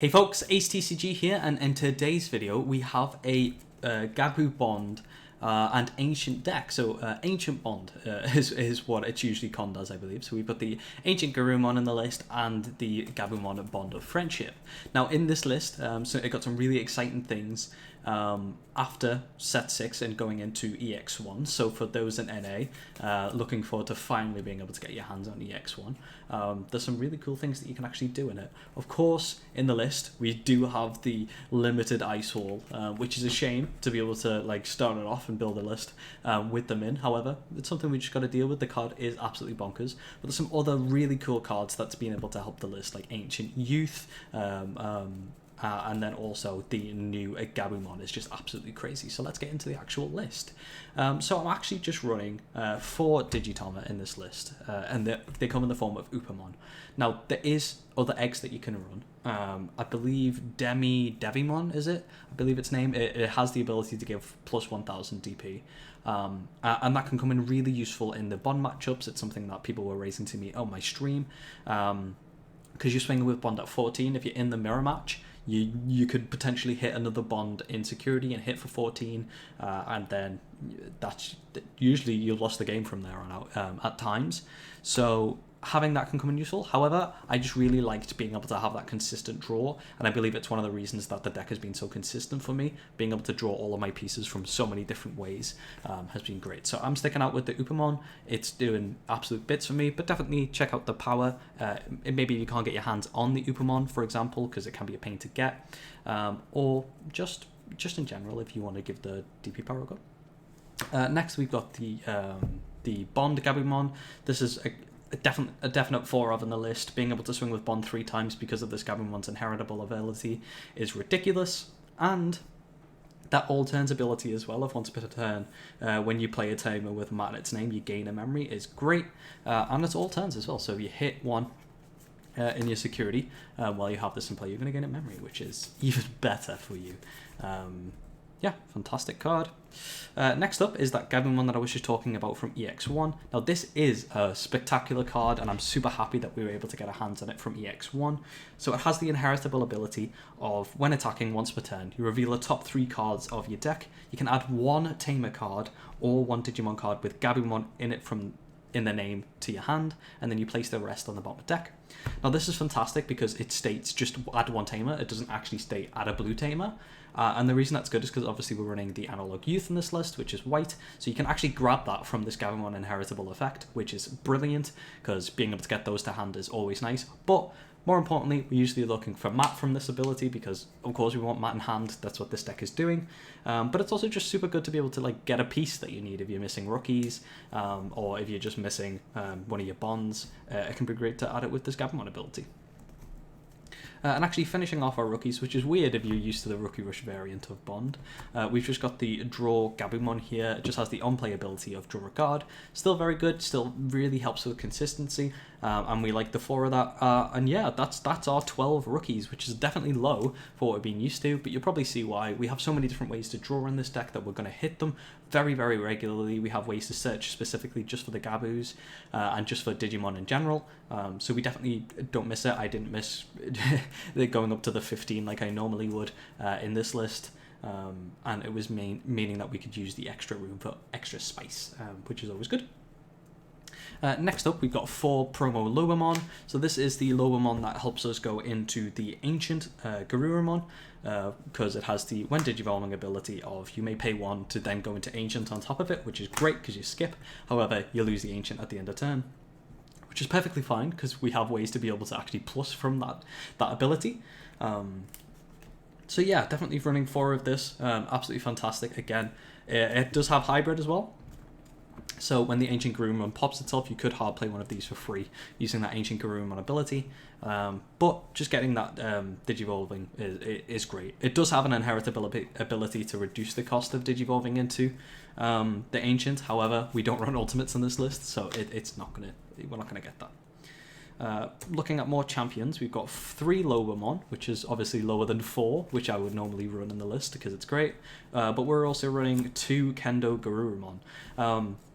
Hey folks, AceTCG here, and in today's video we have a Gabu Bond and Ancient deck. So Ancient Bond is what it's usually conned as, I believe. So we've got the AncientGarurumon in the list and the Gabumon Bond of Friendship. Now in this list, so it got some really exciting things after set 6 and going into EX1. So for those in NA looking forward to finally being able to get your hands on EX1, there's some really cool things that you can actually do in it. Of course, in the list we do have the limited ice wall, which is a shame to be able to like start it off and build a list with them in. However, it's something we just got to deal with. The card is absolutely bonkers, but there's some other really cool cards that's been able to help the list, like Ancient Youth, and then also the new Gabumon is just absolutely crazy. So let's get into the actual list. So I'm actually just running 4 Digitama in this list, and they come in the form of Upamon. Now there is other eggs that you can run. I believe Devimon, is it? I believe its name. It has the ability to give plus 1000 DP. And that can come in really useful in the Bond matchups. It's something that people were raising to me on my stream. Because you're swinging with Bond at 14, if you're in the mirror match, you could potentially hit another Bond in security and hit for 14, and then that's usually you lost the game from there on out at times. So having that can come in useful. However, I just really liked being able to have that consistent draw, and I believe it's one of the reasons that the deck has been so consistent for me. Being able to draw all of my pieces from so many different ways has been great. So I'm sticking out with the Upamon. It's doing absolute bits for me, but definitely check out the power. Maybe you can't get your hands on the Upamon, for example, because it can be a pain to get, or just in general if you want to give the DP power a go. Next we've got the Bond Gabumon. This is a definite 4 of on the list. Being able to swing with Bond 3 times because of this Gabumon's inheritable ability is ridiculous, and that all turns ability as well of once per turn, when you play a Tamer with Mat in its name, you gain a memory, is great, and it's all turns as well. So if you hit one in your security while you have this in play, you're going to gain a memory, which is even better for you. Yeah, fantastic card. Next up is that Gabumon that I was just talking about from EX1. Now this is a spectacular card, and I'm super happy that we were able to get our hands on it from EX1. So it has the inheritable ability of, when attacking once per turn, you reveal the top 3 cards of your deck. You can add 1 Tamer card or 1 Digimon card with Gabumon in it in the name to your hand, and then you place the rest on the bottom of the deck. Now this is fantastic because it states just add 1 Tamer. It doesn't actually state add a blue Tamer. And the reason that's good is because obviously we're running the Analog Youth in this list, which is white, so you can actually grab that from this Gabumon inheritable effect, which is brilliant, because being able to get those to hand is always nice. But more importantly, we're usually looking for Mat from this ability, because of course we want Mat in hand. That's what this deck is doing. But it's also just super good to be able to like get a piece that you need if you're missing rookies, or if you're just missing one of your bonds. It can be great to add it with this Gabumon ability. And actually finishing off our rookies, which is weird if you're used to the Rookie Rush variant of Bond, we've just got the Draw Gabumon here. It just has the on-play ability of Draw a Card. Still very good, still really helps with consistency, and we like the 4 of that. And yeah, that's our 12 rookies, which is definitely low for what we've been used to, but you'll probably see why. We have so many different ways to draw in this deck that we're going to hit them very, very regularly. We have ways to search specifically just for the Gabus, and just for Digimon in general. So we definitely don't miss it. I didn't miss going up to the 15 like I normally would in this list, and it was meaning that we could use the extra room for extra spice, which is always good. Next up, we've got 4 promo Lobamon. So this is the Lobamon that helps us go into the Ancient Garurumon, because it has the when Digivolving ability of you may pay 1 to then go into Ancient on top of it, which is great because you skip. However, you lose the Ancient at the end of turn, which is perfectly fine because we have ways to be able to actually plus from that ability. So yeah, definitely running 4 of this. Absolutely fantastic. Again, it does have hybrid as well. So when the AncientGarurumon pops itself, you could hard play one of these for free using that AncientGarurumon ability. But just getting that Digivolving is great. It does have an inheritable ability to reduce the cost of Digivolving into the Ancient. However, we don't run ultimates on this list, so we're not gonna get that. Looking at more champions, we've got 3 Lobamon, which is obviously lower than 4, which I would normally run in the list because it's great. But we're also running 2 Kendo Garurumon.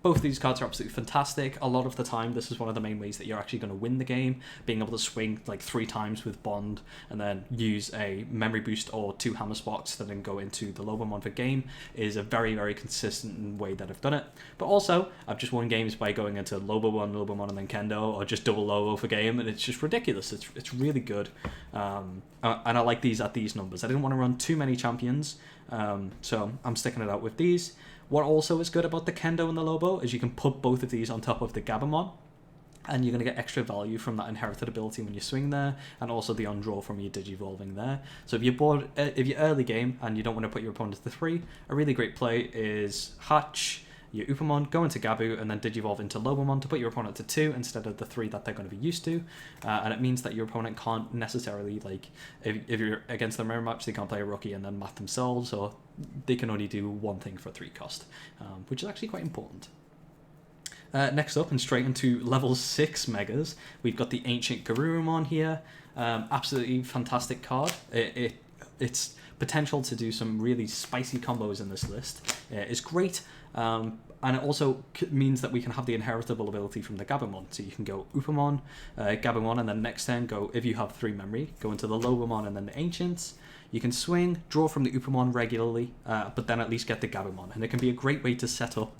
both of these cards are absolutely fantastic. A lot of the time, this is one of the main ways that you're actually going to win the game. Being able to swing like 3 times with Bond and then use a memory boost or 2 hammer spots that then go into the Lobomon for game is a very, very consistent way that I've done it. But also, I've just won games by going into Lobomon, and then Kendo, or just double Lobo for game, and it's just ridiculous. It's really good. And I like these at these numbers. I didn't want to run too many champions, so I'm sticking it out with these. What also is good about the Kendo and the Lobo is you can put both of these on top of the Gabumon, and you're going to get extra value from that inherited ability when you swing there, and also the on-draw from your Digivolving there. So if you're early game and you don't want to put your opponent to 3, a really great play is Hatch your Upamon, go into Gabu, and then Digivolve into Lobomon to put your opponent to 2 instead of the 3 that they're going to be used to. And it means that your opponent can't necessarily, like, if you're against the mirror match, they can't play a rookie and then mat themselves, or they can only do one thing for a 3 cost, which is actually quite important. Next up, and straight into level 6 megas, we've got the AncientGarurumon here. Absolutely fantastic card. Its potential to do some really spicy combos in this list is great. And it also means that we can have the inheritable ability from the Gabumon. So you can go Upamon, Gabumon, and then next turn go, if you have 3 memory, go into the Lobomon and then the Ancients. You can swing, draw from the Upamon regularly, but then at least get the Gabumon. And it can be a great way to set up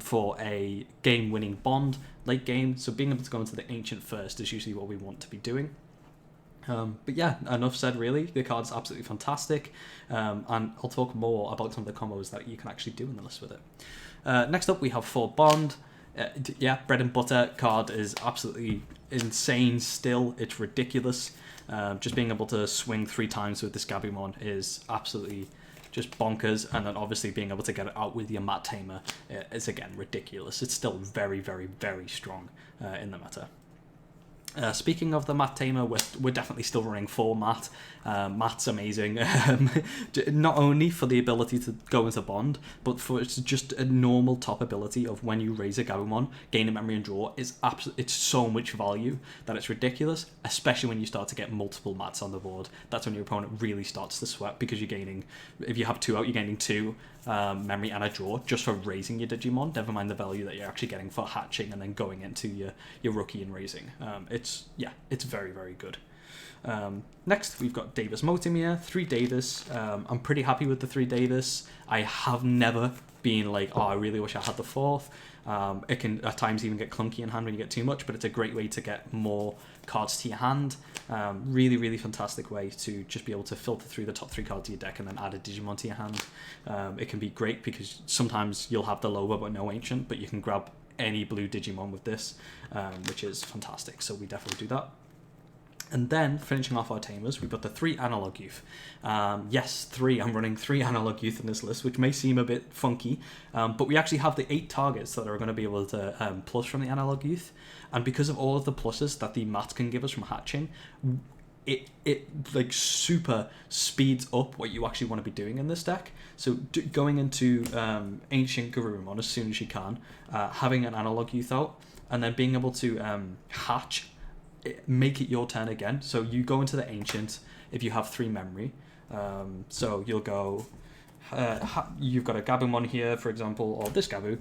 for a game-winning Bond late game. So being able to go into the Ancient first is usually what we want to be doing. But yeah, enough said really. The card's absolutely fantastic, and I'll talk more about some of the combos that you can actually do in the list with it. Next up we have for Bond. Yeah, bread and butter card is absolutely insane still. It's ridiculous. Just being able to swing 3 times with this Gabumon is absolutely just bonkers, and then obviously being able to get it out with your Mat Tamer is again ridiculous. It's still very, very, very strong in the meta. Speaking of the Mat Tamer, we're definitely still running 4 Mat. Mat's amazing, not only for the ability to go into Bond, but for it's just a normal top ability of when you raise a Gabumon, gain a memory and draw. It's so much value that it's ridiculous, especially when you start to get multiple Mats on the board. That's when your opponent really starts to sweat, because you're gaining, if you have 2 out, you're gaining 2 memory and a draw just for raising your Digimon, never mind the value that you're actually getting for hatching and then going into your rookie and raising. It's very, very good. Next, we've got Davis Motimir, 3 Davis. I'm pretty happy with the 3 Davis. I have never been like, oh, I really wish I had the 4th. It can at times even get clunky in hand when you get too much, but it's a great way to get more cards to your hand. Really, really fantastic way to just be able to filter through the top 3 cards of your deck and then add a Digimon to your hand. It can be great because sometimes you'll have the Loba but no Ancient, but you can grab any blue Digimon with this, which is fantastic, so we definitely do that. And then, finishing off our Tamers, we've got the 3 Analog Youth. Yes, 3. I'm running 3 Analog Youth in this list, which may seem a bit funky, but we actually have the 8 targets that are going to be able to plus from the Analog Youth. And because of all of the pluses that the Mats can give us from hatching, it like super speeds up what you actually want to be doing in this deck. So going into AncientGarurumon as soon as you can, having an Analog Youth out, and then being able to hatch, make it your turn again. So you go into the Ancient if you have 3 memory. So you'll go, you've got a Gabumon here, for example, or this Gabu.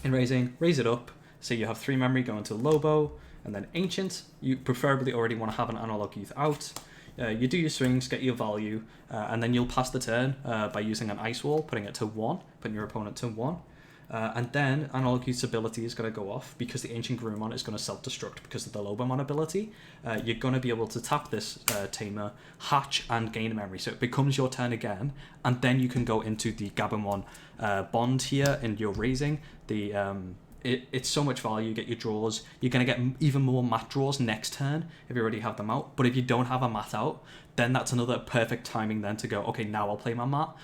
In raising, raise it up. So you have 3 memory, go into Lobo, and then Ancient. You preferably already want to have an Analog Youth out. You do your swings, get your value, and then you'll pass the turn by using an Ice Wall, putting it to 1, putting your opponent to 1. And then Analog Youth's ability is going to go off because the AncientGarurumon is going to self-destruct because of the Lobomon ability. You're going to be able to tap this Tamer, hatch, and gain a memory. So it becomes your turn again, and then you can go into the Gabumon Bond here in your raising. It's so much value. You get your draws. You're going to get even more mat draws next turn if you already have them out. But if you don't have a mat out, then that's another perfect timing then to go, okay, now I'll play my mat,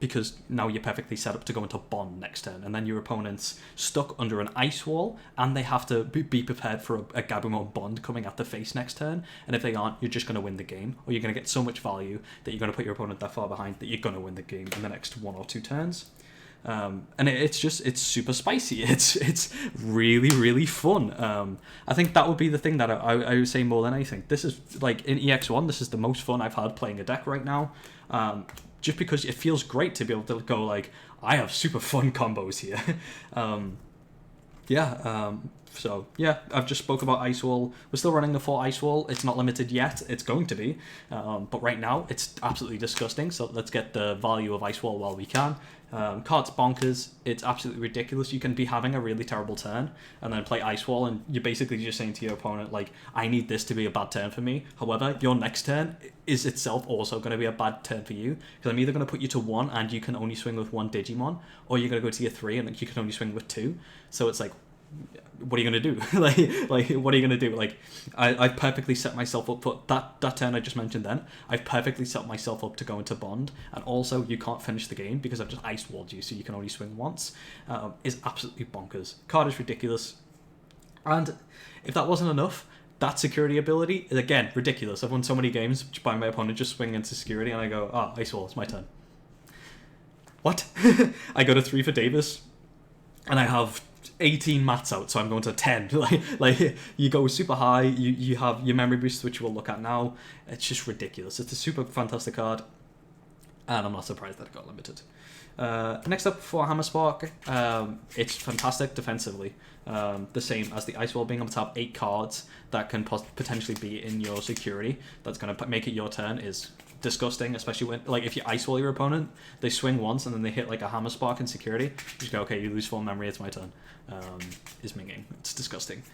because now you're perfectly set up to go into Bond next turn, and then your opponent's stuck under an Ice Wall, and they have to be prepared for a Gabumon Bond coming at the face next turn, and if they aren't, you're just going to win the game, or you're going to get so much value that you're going to put your opponent that far behind that you're going to win the game in the next 1 or 2 turns. And it's super spicy. It's really, really fun. I think that would be the thing that I would say more than anything. This is like in EX1, this is the most fun I've had playing a deck right now. just because it feels great to be able to go like, I have super fun combos here. So yeah, I've just spoke about Ice Wall. We're still running the 4 Ice Wall. It's not limited yet. It's going to be, but right now it's absolutely disgusting. So let's get the value of Ice Wall while we can. Card's bonkers. It's absolutely ridiculous. You can be having a really terrible turn and then play Ice Wall, and you're basically just saying to your opponent, like, I need this to be a bad turn for me. However, your next turn is itself also going to be a bad turn for you, because I'm either going to put you to 1 and you can only swing with 1 Digimon, or you're going to go to your 3 and you can only swing with 2. So it's like, what are you going to do? like what are you going to do? Like, I've perfectly set myself up for that turn I just mentioned then. I've perfectly set myself up to go into Bond, and also you can't finish the game because I've just Ice Walled you, so you can only swing once. Is absolutely bonkers. Card is ridiculous. And if that wasn't enough, that security ability is, again, ridiculous. I've won so many games by my opponent just swinging into security, and I go, Ice Wall, it's my turn. What? I go to 3 for Davis, and I have 18 mats out, so I'm going to 10. like you go super high, you have your memory boost, which we'll look at now. It's just ridiculous. It's a super fantastic card, and I'm not surprised that it got limited. Next up for Hammer Spark, it's fantastic defensively. The same as the Ice Wall, being able to have 8 cards that can potentially be in your security that's going to make it your turn is disgusting, especially when, like, if you Ice Wall your opponent, they swing once and then they hit like a Hammer Spark in security, you just go, okay, you lose 4 memory, it's my turn. Is minging. It's disgusting.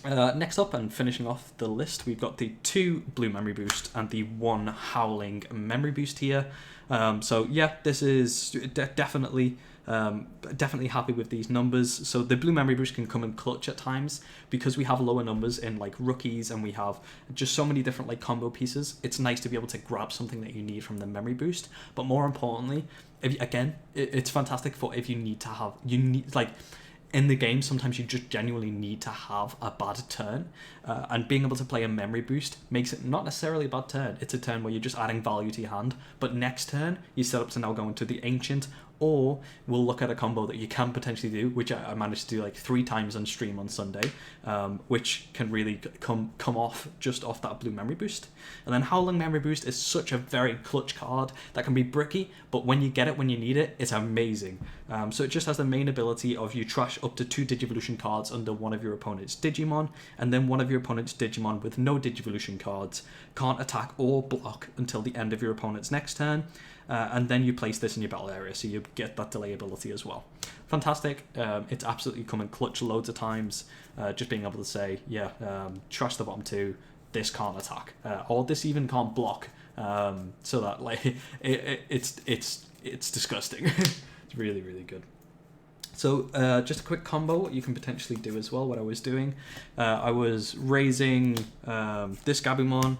Next up, and finishing off the list, we've got the 2 blue memory boost and the 1 howling memory boost here. So yeah, this is definitely happy with these numbers. So the blue memory boost can come in clutch at times because we have lower numbers in like rookies and we have just so many different like combo pieces. It's nice to be able to grab something that you need from the memory boost, but more importantly, it's fantastic for if you need like, in the game, sometimes you just genuinely need to have a bad turn, and being able to play a memory boost makes it not necessarily a bad turn. It's a turn where you're just adding value to your hand, but next turn you set up to now go into the Ancient, or we'll look at a combo that you can potentially do, which I managed to do like 3 times on stream on Sunday, which can really come off just off that blue memory boost. And then Howling Memory Boost is such a very clutch card that can be bricky, but when you get it when you need it, it's amazing. So it just has the main ability of you trash up to 2 Digivolution cards under one of your opponent's Digimon, and then one of your opponent's Digimon with no Digivolution cards can't attack or block until the end of your opponent's next turn. And then you place this in your battle area, so you get that delay ability as well. Fantastic. It's absolutely come in clutch loads of times. Just being able to say, yeah, trash the bottom 2, this can't attack, or this even can't block. So that, like, it's disgusting. It's really, really good. So just a quick combo, what you can potentially do as well, what I was doing. I was raising this Gabumon,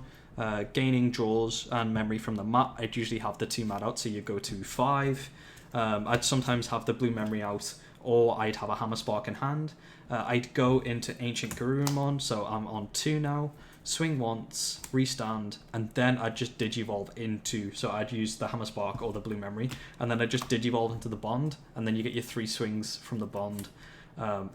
gaining draws and memory from the mat. I'd usually have the 2 mat out, so you go to 5. I'd sometimes have the blue memory out, or I'd have a Hammer Spark in hand. I'd go into AncientGarurumon, so I'm on 2 now, swing once, restand, and then I'd just Digivolve into, so I'd use the Hammer Spark or the blue memory, and then I'd just Digivolve into the Bond, and then you get your 3 swings from the Bond.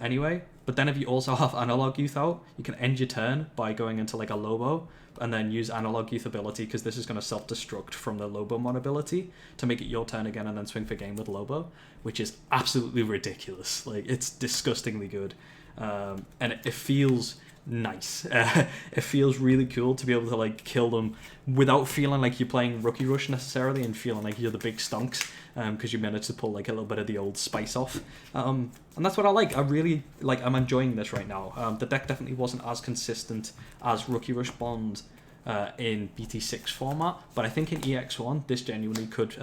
Anyway, but then if you also have Analog Youth out, you can end your turn by going into like a Lobo, and then use Analog Youth ability, because this is going to self-destruct from the Lobomon ability to make it your turn again, and then swing for game with Lobo, which is absolutely ridiculous. Like, it's disgustingly good, and it feels nice. It feels really cool to be able to like kill them without feeling like you're playing Rookie Rush necessarily, and feeling like you're the big stonks, because you managed to pull like a little bit of the old spice off, and that's what I like. I really like, I'm enjoying this right now. The deck definitely wasn't as consistent as Rookie Rush Bond in BT6 format, but I think in EX1 this genuinely could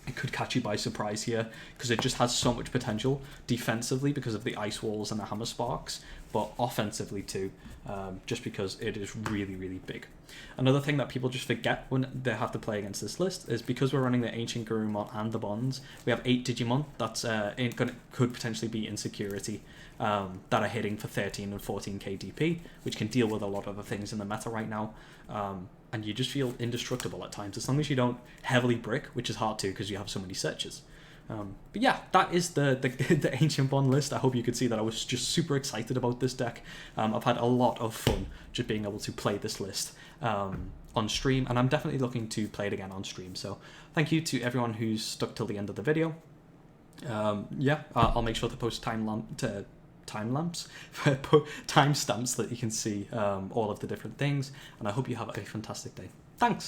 it could catch you by surprise here, because it just has so much potential defensively because of the Ice Walls and the Hammer Sparks, but offensively too, just because it is really, really big. Another thing that people just forget when they have to play against this list is because we're running the AncientGarurumon and the Bonds, we have 8 Digimon that's could potentially be in security, that are hitting for 13 and 14 KDP, which can deal with a lot of the things in the meta right now. And you just feel indestructible at times, as long as you don't heavily brick, which is hard to because you have so many searches. But yeah, that is the Ancient Bond list. I hope you could see that I was just super excited about this deck. I've had a lot of fun just being able to play this list. on stream, and I'm definitely looking to play it again on stream. So thank you to everyone who's stuck till the end of the video. Yeah, I'll make sure to post timestamps so that you can see all of the different things, and I hope you have a fantastic day. Thanks.